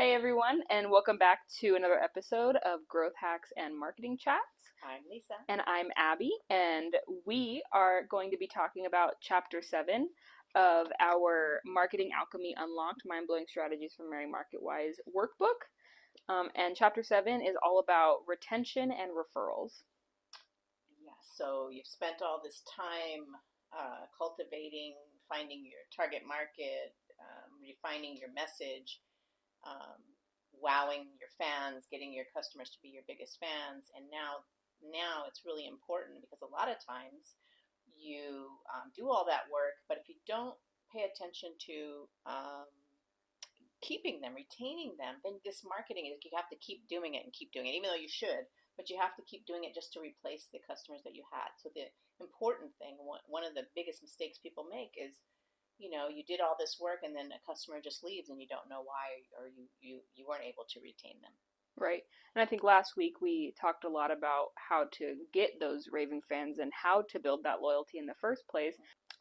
Hey everyone, and welcome back to another episode of Growth Hacks and Marketing Chats. I'm Lisa. And I'm Abby, and we are going to be talking about Chapter 7 of our Marketing Alchemy Unlocked Mind-Blowing Strategies for Merry MarketWise workbook. And Chapter 7 is all about retention and referrals. Yeah, so you've spent all this time cultivating, finding your target market, refining your message, um, wowing your fans, getting your customers to be your biggest fans, and now it's really important because a lot of times you do all that work, but if you don't pay attention to keeping them, retaining them, then this marketing is you have to keep doing it and keep doing it, even though you should, but you have to keep doing it just to replace the customers that you had. So the important thing, one of the biggest mistakes people make is, you did all this work and then a customer just leaves and you don't know why, or you weren't able to retain them. Right. And I think last week we talked a lot about how to get those raving fans and how to build that loyalty in the first place.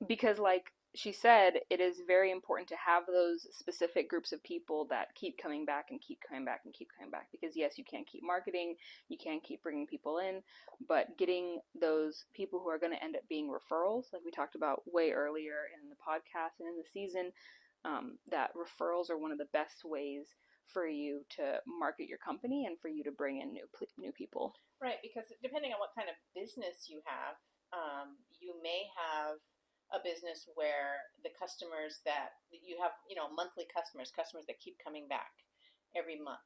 Because, like she said, it is very important to have those specific groups of people that keep coming back and keep coming back and keep coming back. Because, yes, you can't keep marketing, you can't keep bringing people in, but getting those people who are going to end up being referrals, like we talked about way earlier in the podcast and in the season, that referrals are one of the best ways for you to market your company and for you to bring in new people. Right, because depending on what kind of business you have, you may have a business where the customers that you have, monthly customers that keep coming back every month.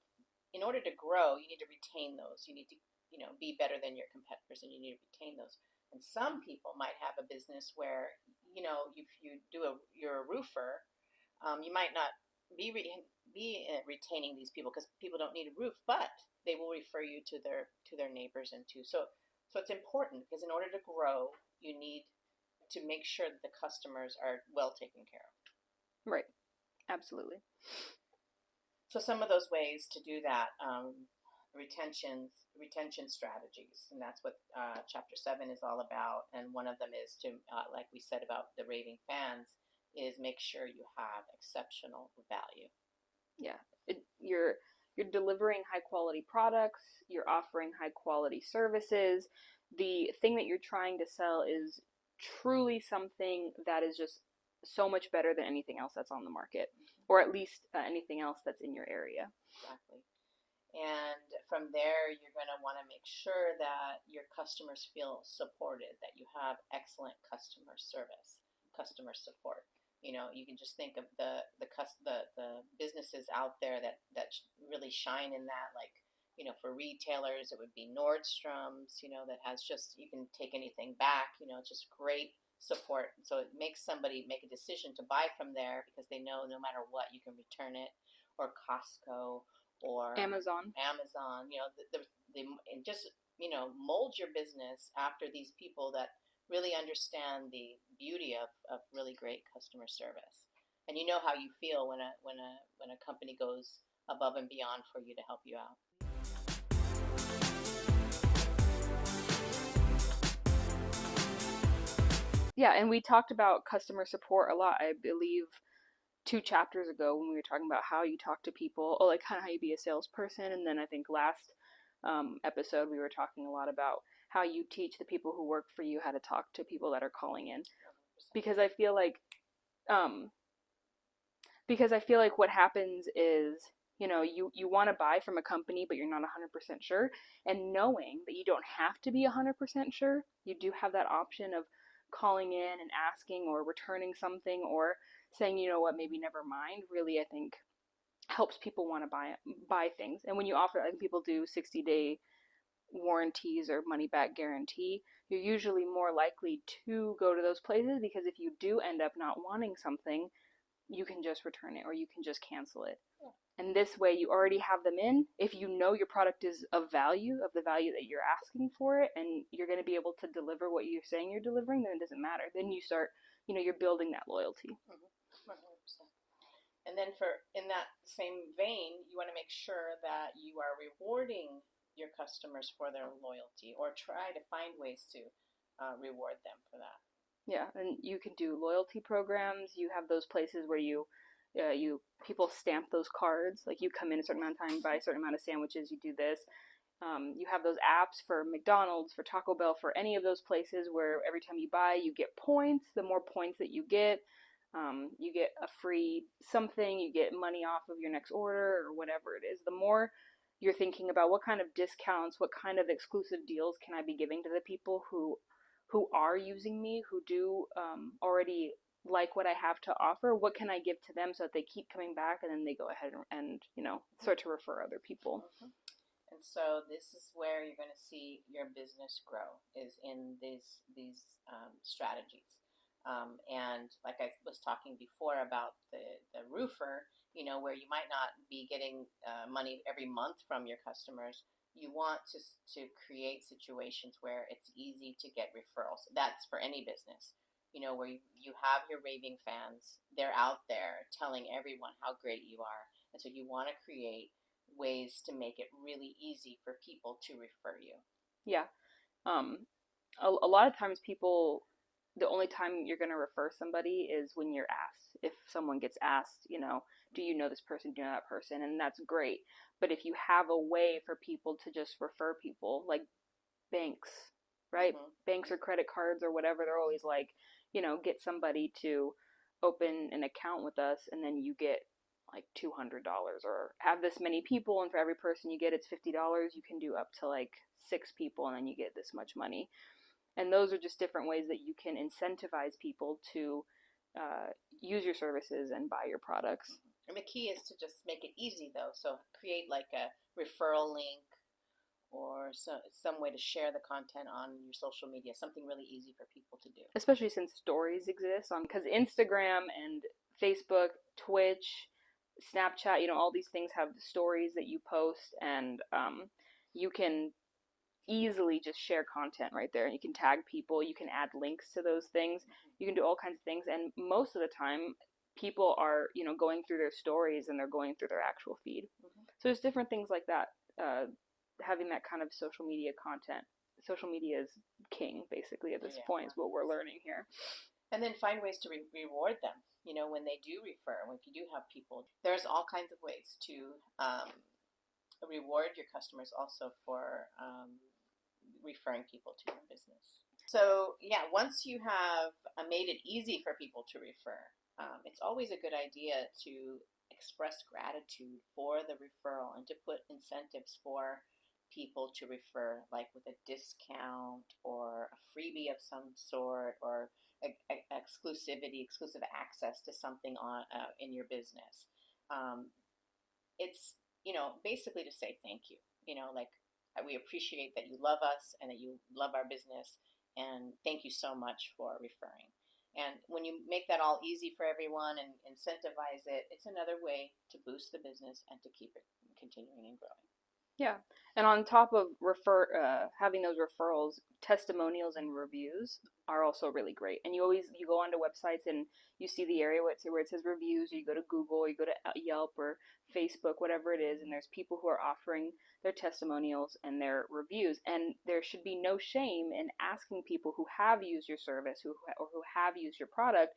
In order to grow, you need to retain those. You need to, be better than your competitors, and you need to retain those. And some people might have a business where, if you're a roofer, you might not be retaining these people because people don't need a roof, but they will refer you to their neighbors and to so it's important because in order to grow, you need to make sure that the customers are well taken care of. Right. Absolutely. So some of those ways to do that, retention strategies, and that's what Chapter 7 is all about. And one of them is to, like we said about the raving fans, is make sure you have exceptional value. Yeah, you're delivering high quality products, you're offering high quality services. The thing that you're trying to sell is truly something that is just so much better than anything else that's on the market, or at least anything else that's in your area. Exactly. And from there, you're going to want to make sure that your customers feel supported, that you have excellent customer service, customer support. You can just think of the businesses out there that really shine in that, like, for retailers, it would be Nordstrom's, that has just, you can take anything back, just great support. So it makes somebody make a decision to buy from there because they know no matter what, you can return it, or Costco or Amazon. and just, mold your business after these people that really understand the beauty of really great customer service. And you know how you feel when a company goes above and beyond for you to help you out. Yeah, and we talked about customer support a lot, I believe 2 chapters ago when we were talking about how you talk to people, or like kind of how you be a salesperson. And then I think last episode we were talking a lot about how you teach the people who work for you how to talk to people that are calling in, because I feel like um, what happens is, you want to buy from a company but you're not 100% sure, and knowing that you don't have to be 100% sure, you do have that option of calling in and asking or returning something or saying, you know what, maybe never mind, really I think helps people want to buy things. And when you offer, like, people do 60-day warranties or money back guarantee, you're usually more likely to go to those places, because if you do end up not wanting something, you can just return it or you can just cancel it. Yeah. And this way you already have them in. If you know your product is of the value that you're asking for it, and you're going to be able to deliver what you're saying you're delivering, then it doesn't matter. Then you start, you're building that loyalty. Mm-hmm. 100%. And then in that same vein, you want to make sure that you are rewarding your customers for their loyalty, or try to find ways to reward them for that. Yeah, and you can do loyalty programs. You have those places where you You people stamp those cards. Like you come in a certain amount of time, buy a certain amount of sandwiches, you do this. You have those apps for McDonald's, for Taco Bell, for any of those places where every time you buy, you get points. The more points that you get a free something, you get money off of your next order or whatever it is. The more you're thinking about what kind of discounts, what kind of exclusive deals can I be giving to the people who are using me, who do already like what I have to offer, what can I give to them so that they keep coming back and then they go ahead and start to refer other people. Mm-hmm. And so this is where you're going to see your business grow is in these strategies. And like I was talking before about the roofer, where you might not be getting money every month from your customers, you want to create situations where it's easy to get referrals. That's for any business. Where you have your raving fans, they're out there telling everyone how great you are. And so you want to create ways to make it really easy for people to refer you. Yeah. Um, a lot of times people, the only time you're going to refer somebody is when you're asked. If someone gets asked, do you know this person, do you know that person? And that's great. But if you have a way for people to just refer people, like banks, right? Mm-hmm. Banks or credit cards or whatever, they're always like, get somebody to open an account with us and then you get like $200 or have this many people and for every person you get it's $50. You can do up to like 6 people and then you get this much money. And those are just different ways that you can incentivize people to use your services and buy your products. And the key is to just make it easy, though. So create like a referral link or some way to share the content on your social media, something really easy for people to do. Especially since stories exist on, because Instagram and Facebook, Twitch, Snapchat, all these things have stories that you post, and you can easily just share content right there. You can tag people, you can add links to those things, you can do all kinds of things, and most of the time, people are going through their stories and they're going through their actual feed. Mm-hmm. So there's different things like that. Having that kind of social media content. Social media is king, basically, at this point, is what we're learning here. And then find ways to reward them. When they do refer, if you do have people, there's all kinds of ways to reward your customers also for referring people to your business. So, yeah, once you have made it easy for people to refer, it's always a good idea to express gratitude for the referral and to put incentives for people to refer, like with a discount or a freebie of some sort or exclusive access to something on in your business. It's basically to say thank you. Like we appreciate that you love us and that you love our business, and thank you so much for referring. And when you make that all easy for everyone and incentivize it, it's another way to boost the business and to keep it continuing and growing. Yeah, and on top of having those referrals, testimonials and reviews are also really great. And you go onto websites and you see the area where it says reviews, or you go to Google, or you go to Yelp or Facebook, whatever it is, and there's people who are offering their testimonials and their reviews. And there should be no shame in asking people who have used your service or who have used your product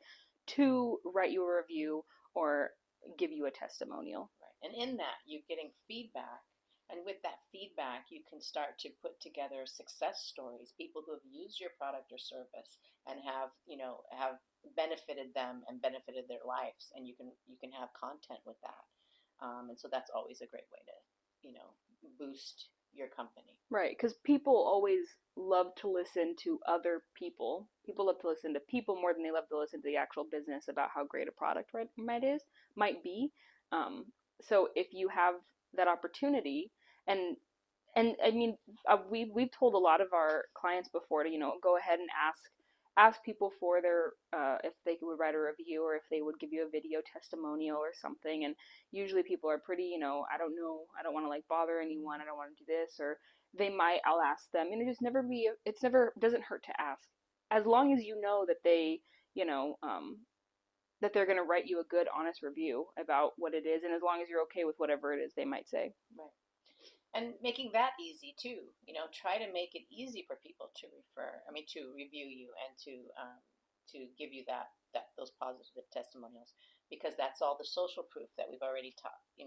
to write you a review or give you a testimonial. Right, and in that you're getting feedback. And with that feedback, you can start to put together success stories, people who have used your product or service and have benefited them and benefited their lives. And you can have content with that. And so that's always a great way to, boost your company. Right, because people always love to listen to other people. People love to listen to people more than they love to listen to the actual business about how great a product might be. So if you have that opportunity, and I mean, we've told a lot of our clients before to go ahead and ask people for their if they would write a review or if they would give you a video testimonial or something. And usually people are pretty I don't know, I don't want to like bother anyone, I don't want to do this, or I'll ask them, and it's never doesn't hurt to ask, as long as you know that they you know that they're going to write you a good honest review about what it is, and as long as you're okay with whatever it is they might say. Right. And making that easy too. Try to make it easy for people to to review you and to give you those positive testimonials, because that's all the social proof that we've already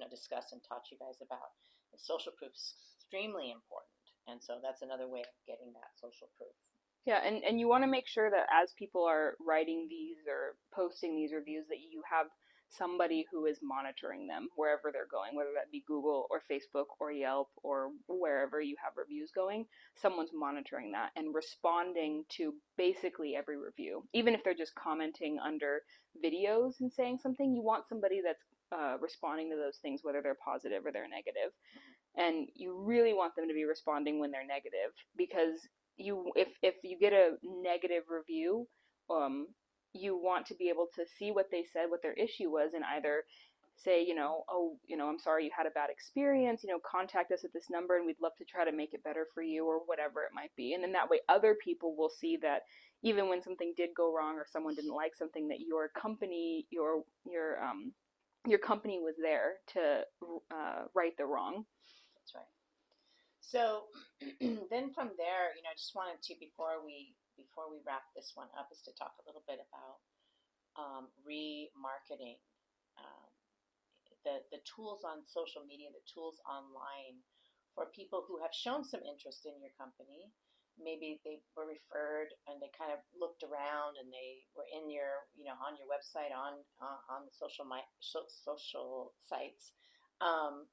discussed and taught you guys about. And social proof is extremely important. And so that's another way of getting that social proof. Yeah, and you want to make sure that as people are writing these or posting these reviews, that you have somebody who is monitoring them wherever they're going, whether that be Google or Facebook or Yelp or wherever you have reviews going. Someone's monitoring that and responding to basically every review. Even if they're just commenting under videos and saying something, you want somebody that's responding to those things, whether they're positive or they're negative. And you really want them to be responding when they're negative, because if you get a negative review, um, you want to be able to see what they said, what their issue was, and either say, oh, I'm sorry you had a bad experience, contact us at this number and we'd love to try to make it better for you, or whatever it might be. And then that way other people will see that even when something did go wrong or someone didn't like something, that your company, your company was there to right the wrong. That's right. So then from there, I just wanted to before we wrap this one up, is to talk a little bit about remarketing, um, the tools on social media, the tools online for people who have shown some interest in your company. Maybe they were referred and they kind of looked around and they were in your, on your website, on the social sites. Um,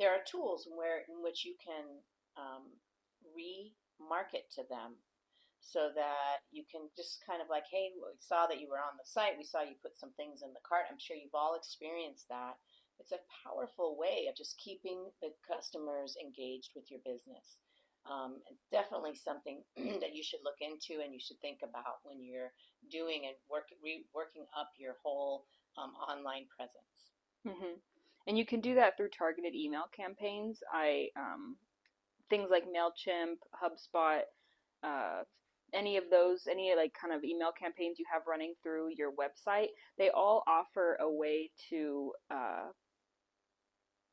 there are tools in which you can um, remarket to them, so that you can just kind of like, hey, we saw that you were on the site, we saw you put some things in the cart. I'm sure you've all experienced that. It's a powerful way of just keeping the customers engaged with your business. It's definitely something that you should look into and you should think about when you're doing and working up your whole online presence. Mm-hmm. And you can do that through targeted email campaigns. Things like Mailchimp, HubSpot, uh, any like kind of email campaigns you have running through your website, they all offer a way to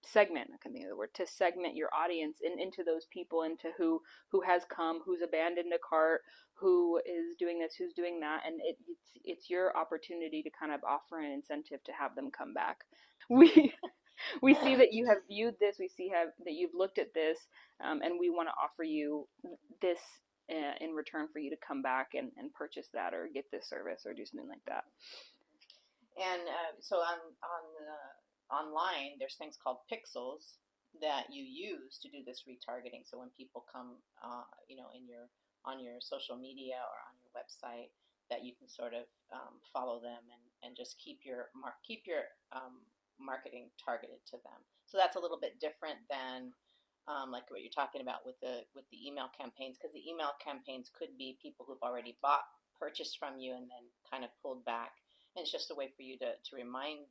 segment. I can think of the word, to segment your audience into those people, into who has come, who's abandoned a cart, who is doing this, who's doing that, and it's your opportunity to kind of offer an incentive to have them come back. We we see that you have viewed this, we see that you've looked at this, and we want to offer you this in return for you to come back and purchase that or get this service or do something like that. And so online, there's things called pixels that you use to do this retargeting. So when people come, in your on your social media or on your website, that you can sort of follow them and just keep your marketing targeted to them. So that's a little bit different than like what you're talking about with the email campaigns, because the email campaigns could be people who've already purchased from you and then kind of pulled back, and it's just a way for you to remind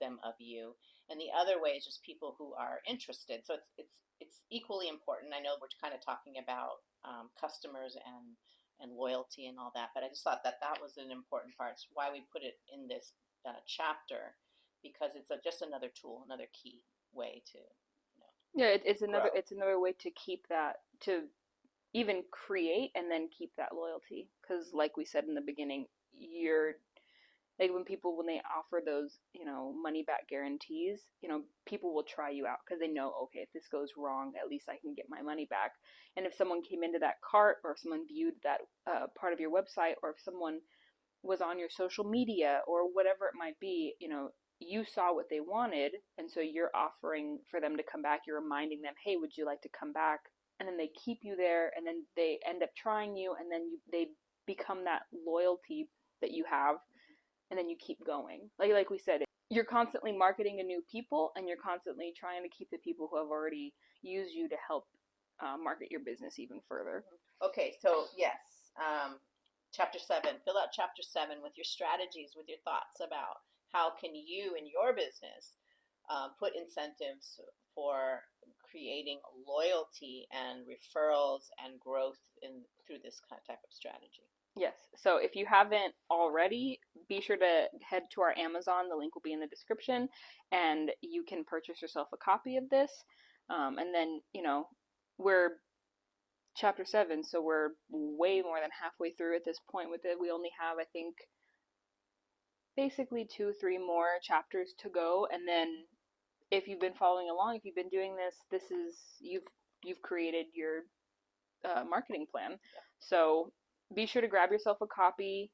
them of you. And the other way is just people who are interested. So it's equally important. I know we're kind of talking about customers and loyalty and all that, but I just thought that was an important part. It's why we put it in this chapter, because it's just another tool, another key way to Yeah, it's another grow. it's another way to keep that, to even create and then keep that loyalty, because like we said in the beginning, you're like, when they offer those, money back guarantees, people will try you out because they know, okay, if this goes wrong, at least I can get my money back. And if someone came into that cart, or if someone viewed that part of your website, or if someone was on your social media or whatever it might be, you saw what they wanted, and so you're offering for them to come back. You're reminding them, hey, would you like to come back? And then they keep you there, and then they end up trying you, and then they become that loyalty that you have, and then you keep going. Like we said, you're constantly marketing to new people, and you're constantly trying to keep the people who have already used you to help market your business even further. Okay, so yes, chapter 7. Fill out chapter 7 with your strategies, with your thoughts about how can you in your business put incentives for creating loyalty and referrals and growth through this kind of type of strategy. Yes. So if you haven't already, be sure to head to our Amazon. The link will be in the description, and you can purchase yourself a copy of this. And then, we're chapter 7, so we're way more than halfway through at this point with it. We only have, I think, basically 2, 3 more chapters to go, and then if you've been following along, if you've been doing this, this is you've created your marketing plan. So be sure to grab yourself a copy.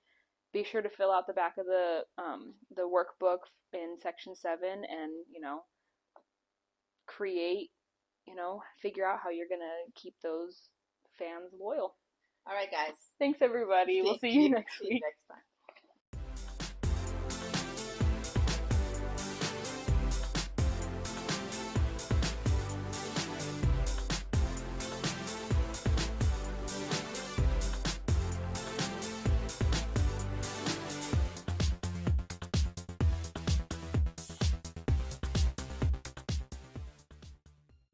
Be sure to fill out the back of the workbook in section 7, and create, figure out how you're gonna keep those fans loyal. All right, guys. Thanks, everybody. We'll Thank see you you. next See you week. next